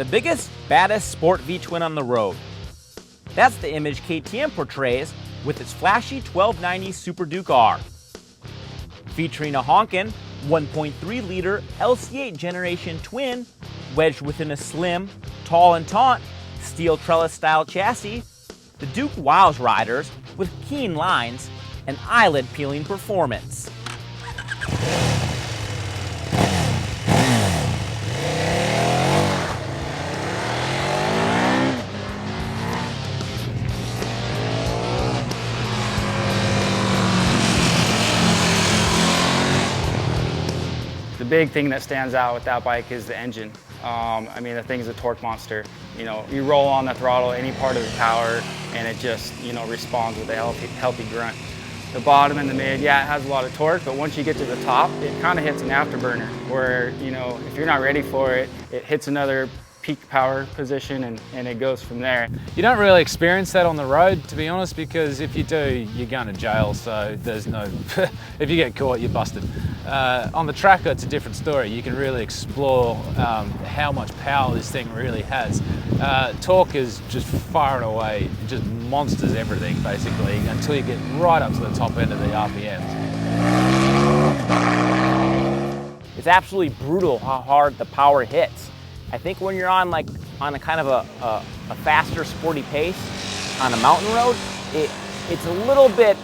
The biggest, baddest sport V-twin on the road. That's the image KTM portrays with its flashy 1290 Super Duke R. Featuring a honkin' 1.3-liter LC8 generation twin wedged within a slim, tall and taut steel trellis-style chassis, the Duke wows riders with keen lines and eyelid-peeling performance. The big thing that stands out with that bike is the engine. I mean, the thing's a torque monster. You know, you roll on the throttle, any part of the tower, and it just, you know, responds with a healthy grunt. The bottom and the mid, yeah, it has a lot of torque, but once you get to the top, it kind of hits an afterburner where, you know, if you're not ready for it, it hits another peak power position and it goes from there. You don't really experience that on the road, to be honest, because if you do, you're going to jail, so there's no, if you get caught, you're busted. On the track, it's a different story. You can really explore how much power this thing really has. Torque is just far and away, just monsters everything, basically, until you get right up to the top end of the RPMs. It's absolutely brutal how hard the power hits. I think when you're on a kind of a faster, sporty pace on a mountain road, it's a little bit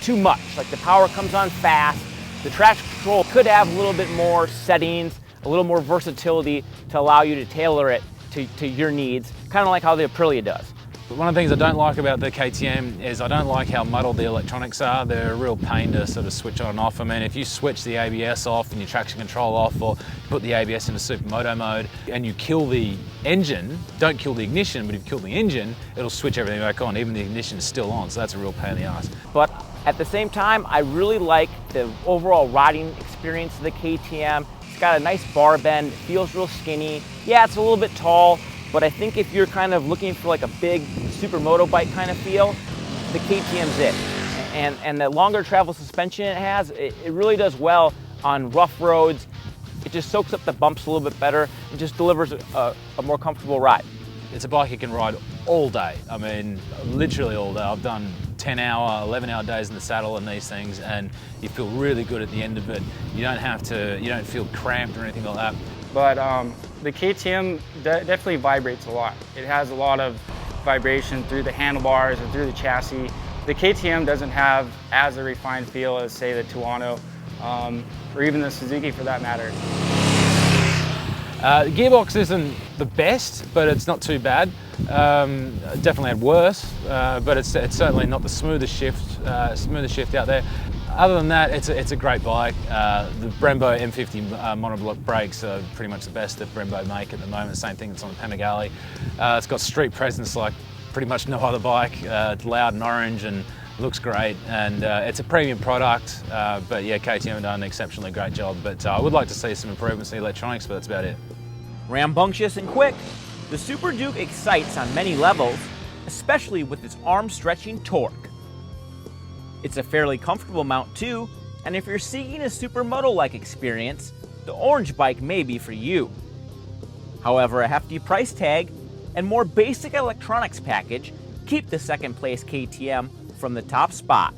too much. Like the power comes on fast. The traction control could have a little bit more settings, a little more versatility to allow you to tailor it to your needs, kind of like how the Aprilia does. But one of the things I don't like about the KTM is I don't like how muddled the electronics are. They're a real pain to sort of switch on and off. I mean, if you switch the ABS off and your traction control off, or put the ABS into supermoto mode and you kill the engine, don't kill the ignition, but if you kill the engine, it'll switch everything back on, even the ignition is still on, so that's a real pain in the ass. But at the same time, I really like the overall riding experience of the KTM. It's got a nice bar bend, it feels real skinny. Yeah, it's a little bit tall, but I think if you're kind of looking for like a big supermoto bike kind of feel, the KTM's it. And the longer travel suspension it has, it really does well on rough roads. It just soaks up the bumps a little bit better and just delivers a more comfortable ride. It's a bike you can ride all day. I mean, literally all day. I've done 10-hour, 11-hour days in the saddle on these things, and you feel really good at the end of it. You don't feel cramped or anything like that. But the KTM definitely vibrates a lot. It has a lot of vibration through the handlebars and through the chassis. The KTM doesn't have as a refined feel as, say, the Tuono, or even the Suzuki for that matter. The gearbox isn't the best, but it's not too bad. Definitely had worse, but it's certainly not the smoothest shift out there. Other than that, it's a great bike. The Brembo M50 monoblock brakes are pretty much the best that Brembo make at the moment. Same thing that's on the Panigale. It's got street presence like pretty much no other bike. It's loud and orange and looks great, and it's a premium product. But yeah, KTM have done an exceptionally great job. But I would like to see some improvements in the electronics, but that's about it. Rambunctious and quick, the Super Duke excites on many levels, especially with its arm-stretching torque. It's a fairly comfortable mount too, and if you're seeking a supermoto-like experience, the orange bike may be for you. However, a hefty price tag and more basic electronics package keep the second place KTM from the top spot.